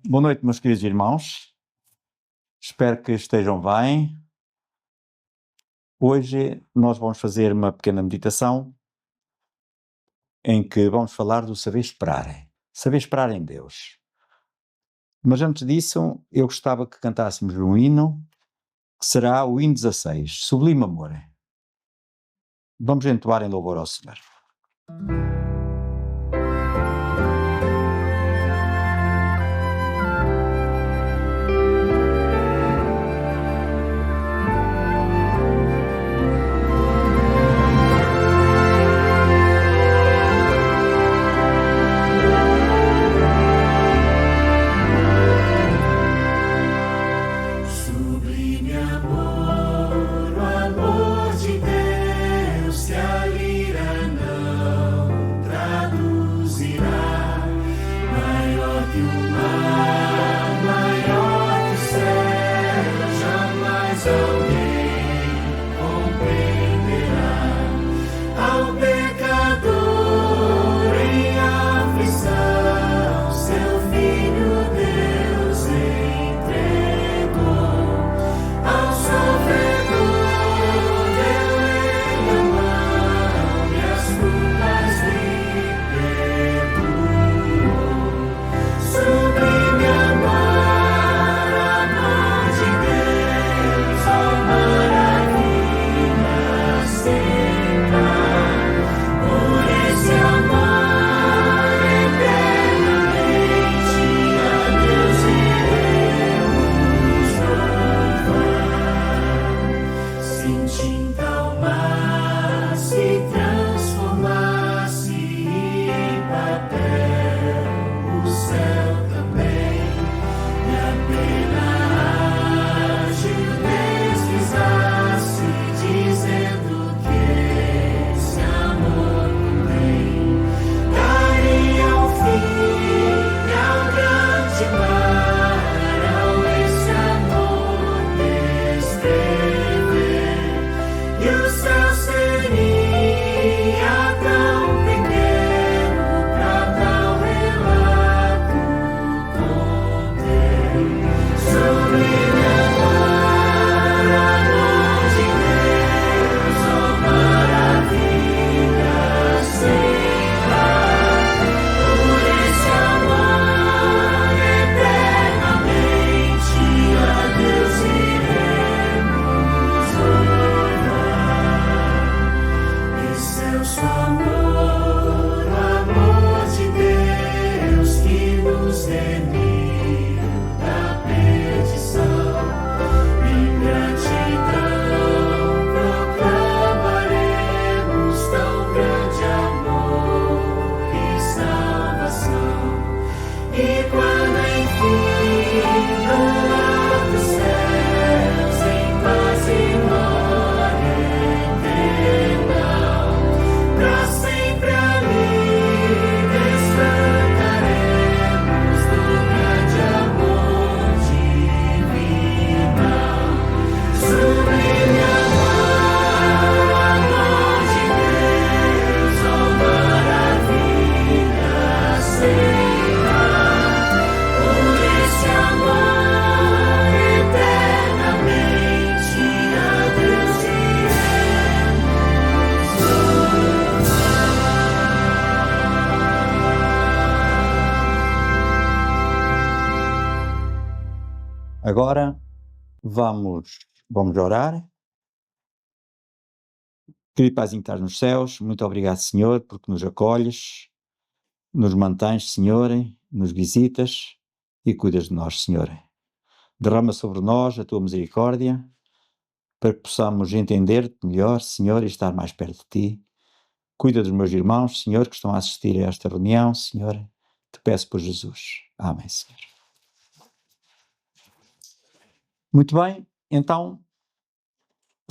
Boa noite, meus queridos irmãos. Espero que estejam bem. Hoje nós vamos fazer uma pequena meditação em que vamos falar do saber esperar. Saber esperar em Deus. Mas antes disso, eu gostava que cantássemos um hino, que será o hino 16, Sublime Amor. Vamos entoar em louvor ao Senhor. Agora vamos orar. Querido Paizinho que estás nos céus, muito obrigado, Senhor, porque nos acolhes, nos mantens, Senhor, nos visitas e cuidas de nós, Senhor. Derrama sobre nós a tua misericórdia para que possamos entender-te melhor, Senhor, e estar mais perto de ti. Cuida dos meus irmãos, Senhor, que estão a assistir a esta reunião, Senhor. Te peço por Jesus. Amém, Senhor. Muito bem, então,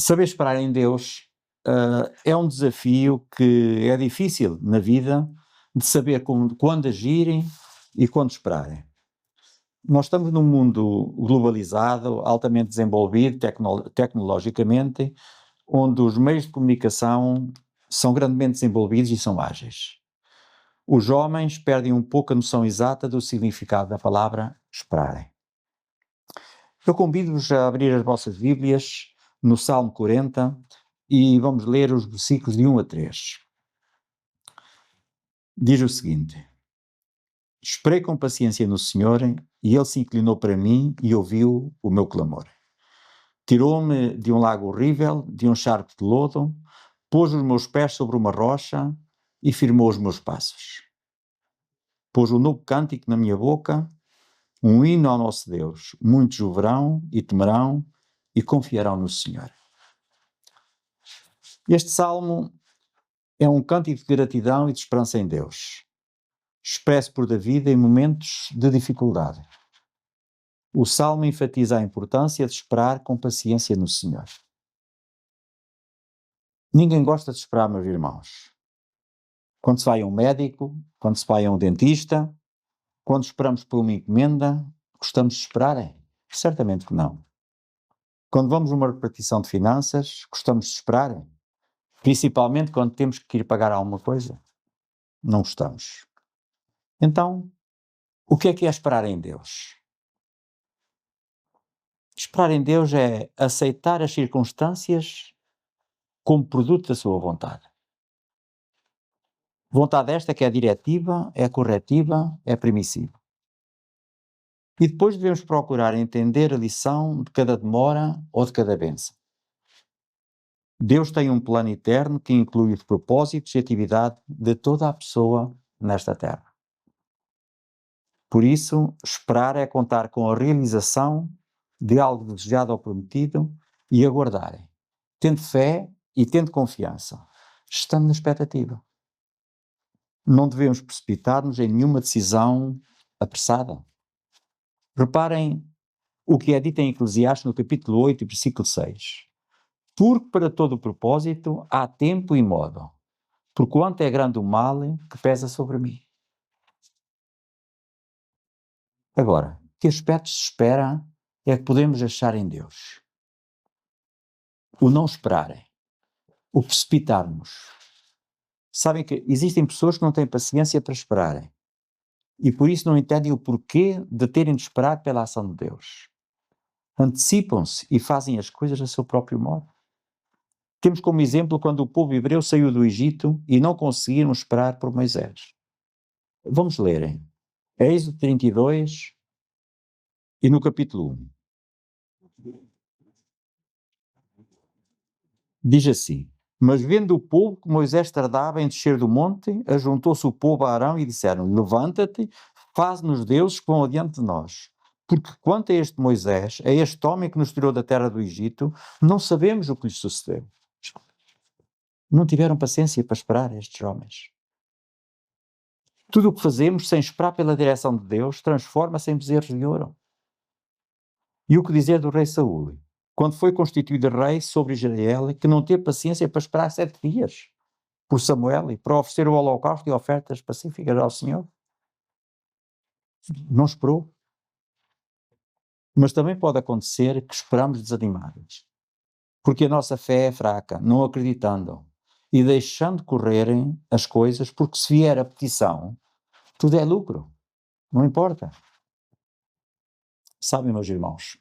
saber esperar em Deus é um desafio que é difícil na vida, de saber quando agirem e quando esperarem. Nós estamos num mundo globalizado, altamente desenvolvido tecnologicamente, onde os meios de comunicação são grandemente desenvolvidos e são ágeis. Os homens perdem um pouco a noção exata do significado da palavra esperarem. Eu convido-vos a abrir as vossas Bíblias no Salmo 40 e vamos ler os versículos de 1 a 3. Diz o seguinte: Esperei com paciência no Senhor, e Ele se inclinou para mim e ouviu o meu clamor. Tirou-me de um lago horrível, de um charco de lodo, pôs os meus pés sobre uma rocha e firmou os meus passos. Pôs um novo cântico na minha boca, um hino ao nosso Deus. Muitos o verão e temerão e confiarão no Senhor. Este salmo é um cântico de gratidão e de esperança em Deus, expresso por David em momentos de dificuldade. O salmo enfatiza a importância de esperar com paciência no Senhor. Ninguém gosta de esperar, meus irmãos. Quando se vai a um médico, quando se vai a um dentista, quando esperamos por uma encomenda, gostamos de esperar? Certamente que não. Quando vamos a uma repartição de finanças, gostamos de esperar? Principalmente quando temos que ir pagar alguma coisa? Não gostamos. Então, o que é esperar em Deus? Esperar em Deus é aceitar as circunstâncias como produto da sua vontade. Vontade esta que é diretiva, é corretiva, é permissiva. E depois devemos procurar entender a lição de cada demora ou de cada bênção. Deus tem um plano eterno que inclui os propósitos e atividade de toda a pessoa nesta terra. Por isso, esperar é contar com a realização de algo desejado ou prometido e aguardar, tendo fé e tendo confiança, estando na expectativa. Não devemos precipitar-nos em nenhuma decisão apressada. Reparem o que é dito em Eclesiastes no capítulo 8, versículo 6. Porque para todo o propósito há tempo e modo, porquanto é grande o mal que pesa sobre mim. Agora, que aspectos se espera é que podemos achar em Deus? O não esperarem, o precipitarmos. Sabem que existem pessoas que não têm paciência para esperarem e por isso não entendem o porquê de terem de esperar pela ação de Deus. Antecipam-se e fazem as coisas a seu próprio modo. Temos como exemplo quando o povo hebreu saiu do Egito e não conseguiram esperar por Moisés. Vamos ler Êxodo 32 e no capítulo 1. Diz assim: Mas vendo o povo que Moisés tardava em descer do monte, ajuntou-se o povo a Arão e disseram: Levanta-te, faz-nos deuses que vão adiante de nós. Porque quanto a este Moisés, a este homem que nos tirou da terra do Egito, não sabemos o que lhe sucedeu. Não tiveram paciência para esperar estes homens. Tudo o que fazemos sem esperar pela direção de Deus transforma-se em bezerros de ouro. E o que dizer do rei Saúl, quando foi constituído rei sobre Israel, que não teve paciência para esperar 7 dias por Samuel e para oferecer o holocausto e ofertas pacíficas ao Senhor? Não esperou. Mas também pode acontecer que esperamos desanimados, porque a nossa fé é fraca, não acreditando e deixando correrem as coisas, porque se vier a petição, tudo é lucro, não importa. Sabem, meus irmãos,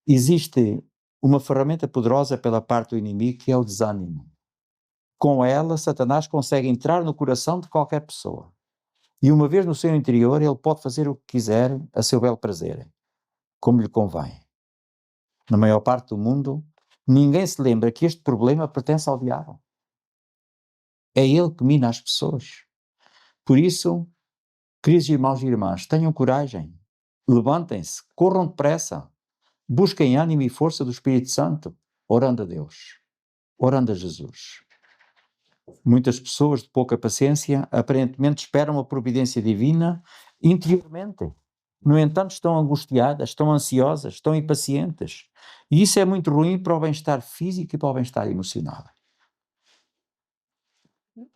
existe uma ferramenta poderosa pela parte do inimigo que é o desânimo. Com ela, Satanás consegue entrar no coração de qualquer pessoa. E uma vez no seu interior, ele pode fazer o que quiser a seu belo prazer, como lhe convém. Na maior parte do mundo, ninguém se lembra que este problema pertence ao diabo. É ele que mina as pessoas. Por isso, queridos irmãos e irmãs, tenham coragem, levantem-se, corram depressa, busquem ânimo e força do Espírito Santo, orando a Deus, orando a Jesus. Muitas pessoas de pouca paciência aparentemente esperam a providência divina interiormente. No entanto, estão angustiadas, estão ansiosas, estão impacientes. E isso é muito ruim para o bem-estar físico e para o bem-estar emocional.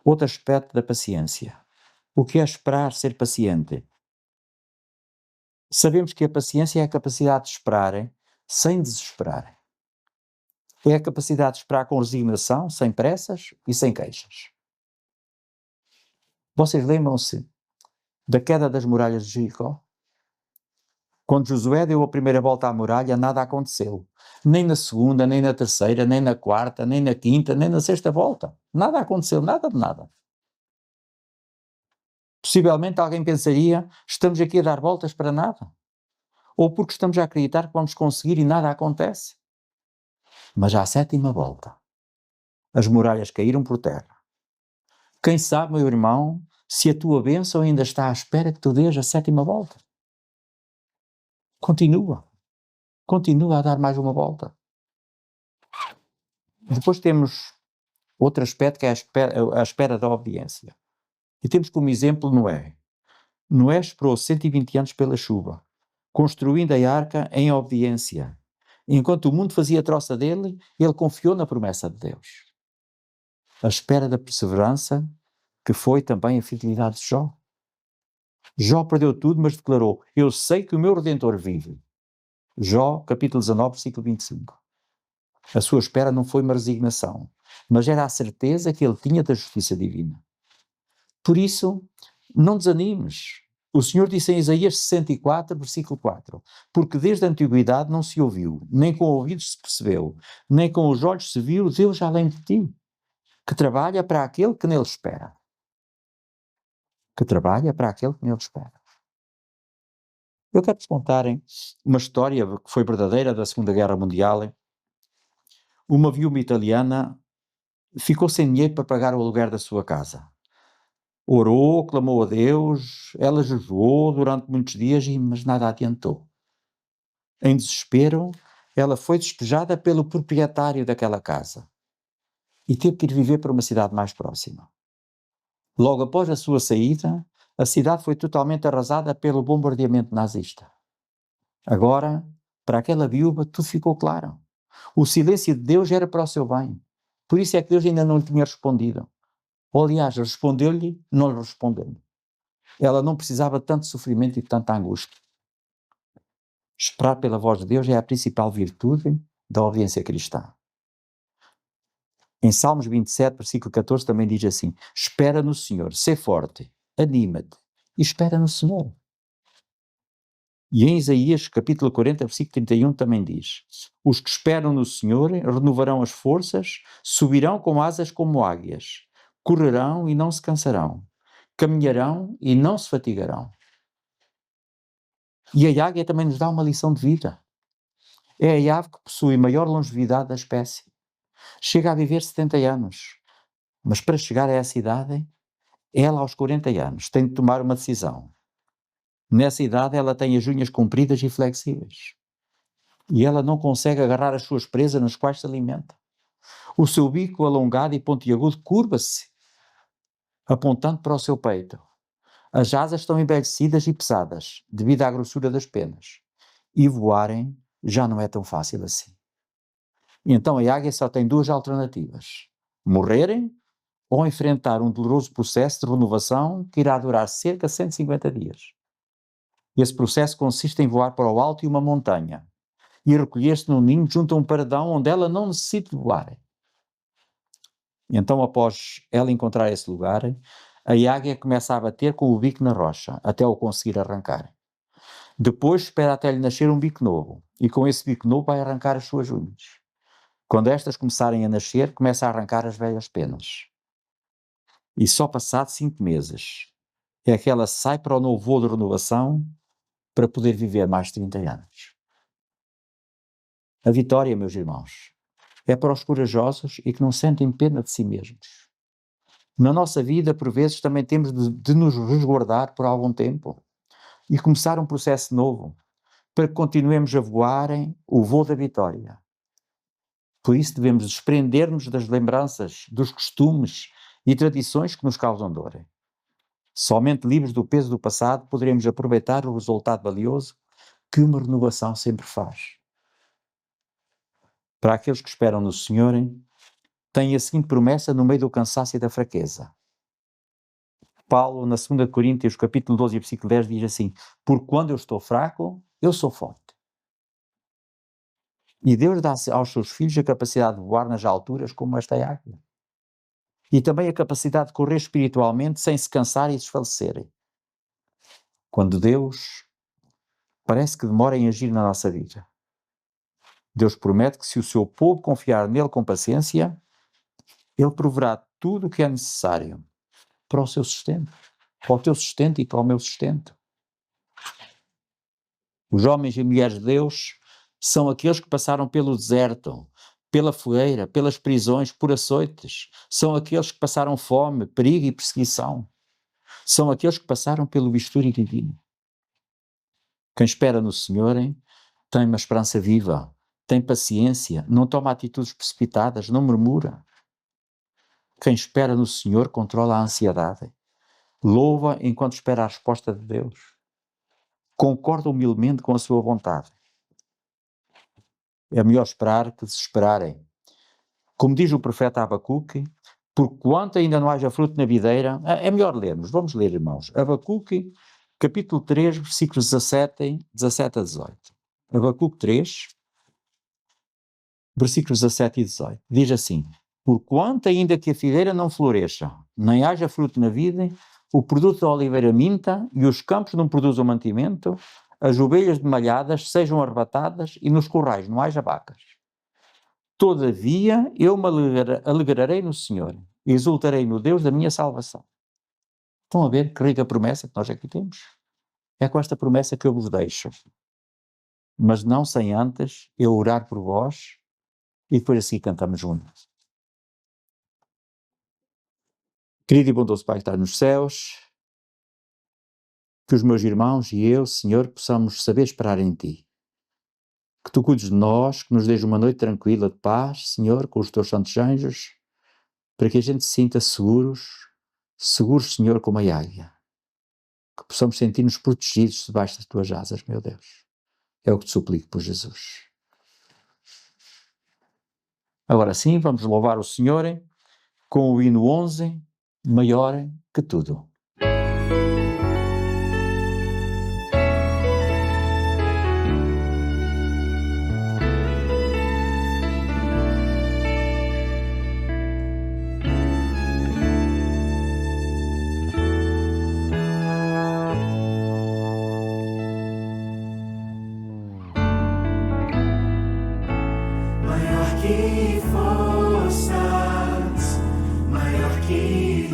Outro aspecto da paciência. O que é esperar ser paciente? Sabemos que a paciência é a capacidade de esperar sem desesperar. É a capacidade de esperar com resignação, sem pressas e sem queixas. Vocês lembram-se da queda das muralhas de Jericó? Quando Josué deu a primeira volta à muralha, nada aconteceu. Nem na segunda, nem na terceira, nem na quarta, nem na quinta, nem na sexta volta. Nada aconteceu, nada de nada. Possivelmente alguém pensaria, estamos aqui a dar voltas para nada. Ou porque estamos a acreditar que vamos conseguir e nada acontece. Mas à sétima volta, as muralhas caíram por terra. Quem sabe, meu irmão, se a tua bênção ainda está à espera que tu dês a sétima volta. Continua a dar mais uma volta. Depois temos outro aspecto que é a espera da obediência. E temos como exemplo Noé. Noé esperou 120 anos pela chuva, construindo a arca em obediência. Enquanto o mundo fazia troça dele, ele confiou na promessa de Deus. A espera da perseverança, que foi também a fidelidade de Jó. Jó perdeu tudo, mas declarou: eu sei que o meu Redentor vive. Jó, capítulo 19, versículo 25. A sua espera não foi uma resignação, mas era a certeza que ele tinha da justiça divina. Por isso, não desanimes. O Senhor disse em Isaías 64, versículo 4, porque desde a antiguidade não se ouviu, nem com ouvidos se percebeu, nem com os olhos se viu Deus além de ti, que trabalha para aquele que nele espera. Que trabalha para aquele que nele espera. Eu quero-te contar uma história que foi verdadeira da Segunda Guerra Mundial. Uma viúva italiana ficou sem dinheiro para pagar o aluguer da sua casa. Orou, clamou a Deus, ela jejuou durante muitos dias, mas nada adiantou. Em desespero, ela foi despejada pelo proprietário daquela casa e teve que ir viver para uma cidade mais próxima. Logo após a sua saída, a cidade foi totalmente arrasada pelo bombardeamento nazista. Agora, para aquela viúva, tudo ficou claro. O silêncio de Deus era para o seu bem. Por isso é que Deus ainda não lhe tinha respondido. Ou, aliás, respondeu-lhe, não lhe respondeu. Ela não precisava de tanto sofrimento e de tanta angústia. Esperar pela voz de Deus é a principal virtude da obediência cristã. Em Salmos 27, versículo 14, também diz assim: espera no Senhor, sê forte, anima-te e espera no Senhor. E em Isaías, capítulo 40, versículo 31, também diz: os que esperam no Senhor renovarão as forças, subirão com asas como águias, correrão e não se cansarão, caminharão e não se fatigarão. E a águia também nos dá uma lição de vida. É a ave que possui maior longevidade da espécie. Chega a viver 70 anos. Mas para chegar a essa idade, ela aos 40 anos tem de tomar uma decisão. Nessa idade ela tem as unhas compridas e flexíveis. E ela não consegue agarrar as suas presas nas quais se alimenta. O seu bico alongado e pontiagudo curva-se, apontando para o seu peito. As asas estão envelhecidas e pesadas, devido à grossura das penas. E voarem já não é tão fácil assim. E então a águia só tem duas alternativas: morrerem ou enfrentar um doloroso processo de renovação que irá durar cerca de 150 dias. Esse processo consiste em voar para o alto de uma montanha e recolher-se num ninho junto a um paradão onde ela não necessita voar. E então, após ela encontrar esse lugar, a águia começa a bater com o bico na rocha até o conseguir arrancar. Depois espera até lhe nascer um bico novo e com esse bico novo vai arrancar as suas unhas. Quando estas começarem a nascer, começa a arrancar as velhas penas. E só passado 5 meses é que ela sai para o novo voo de renovação para poder viver mais 30 anos. A vitória, meus irmãos, é para os corajosos e que não sentem pena de si mesmos. Na nossa vida, por vezes, também temos de nos resguardar por algum tempo e começar um processo novo para que continuemos a voarem o voo da vitória. Por isso devemos desprender-nos das lembranças, dos costumes e tradições que nos causam dor. Somente livres do peso do passado poderemos aproveitar o resultado valioso que uma renovação sempre faz. Para aqueles que esperam no Senhor, tem a seguinte promessa no meio do cansaço e da fraqueza. Paulo, na 2 Coríntios, capítulo 12, versículo 10, diz assim: porque quando eu estou fraco, eu sou forte. E Deus dá aos seus filhos a capacidade de voar nas alturas como esta águia. E também a capacidade de correr espiritualmente sem se cansar e desfalecerem. Quando Deus parece que demora em agir na nossa vida. Deus promete que se o seu povo confiar nele com paciência, ele proverá tudo o que é necessário para o seu sustento, para o teu sustento e para o meu sustento. Os homens e mulheres de Deus são aqueles que passaram pelo deserto, pela fogueira, pelas prisões, por açoites. São aqueles que passaram fome, perigo e perseguição. São aqueles que passaram pelo bisturi divino. Quem espera no Senhor tem uma esperança viva, tem paciência, não toma atitudes precipitadas, não murmura. Quem espera no Senhor controla a ansiedade, louva enquanto espera a resposta de Deus, concorda humildemente com a sua vontade. É melhor esperar que desesperarem. Como diz o profeta Abacuque, porquanto ainda não haja fruto na videira, é melhor lermos. Vamos ler, irmãos. Abacuque, capítulo 3, versículos 17 a 18. Abacuque 3, versículos 17 e 18. Diz assim: porquanto ainda que a figueira não floresça, nem haja fruto na vida, o produto da oliveira minta e os campos não produzam mantimento, as ovelhas demalhadas sejam arrebatadas e nos currais não haja vacas. Todavia eu me alegrarei no Senhor, exultarei no Deus da minha salvação. Estão a ver que rica promessa que nós aqui temos? É com esta promessa que eu vos deixo. Mas não sem antes eu orar por vós e depois assim cantamos juntos. Querido e bondoso Pai que estás nos céus, que os meus irmãos e eu, Senhor, possamos saber esperar em Ti. Que Tu cuides de nós, que nos dês uma noite tranquila de paz, Senhor, com os Teus santos anjos, para que a gente se sinta seguros, Senhor, como a águia. Que possamos sentir-nos protegidos debaixo das Tuas asas, meu Deus. É o que Te suplico por Jesus. Agora sim, vamos louvar o Senhor com o hino 11, maior que tudo. Que forças, maior que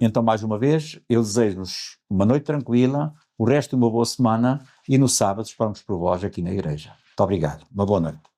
Então, mais uma vez, eu desejo-vos uma noite tranquila, o resto de uma boa semana, e no sábado esperamos por vós aqui na igreja. Muito obrigado. Uma boa noite.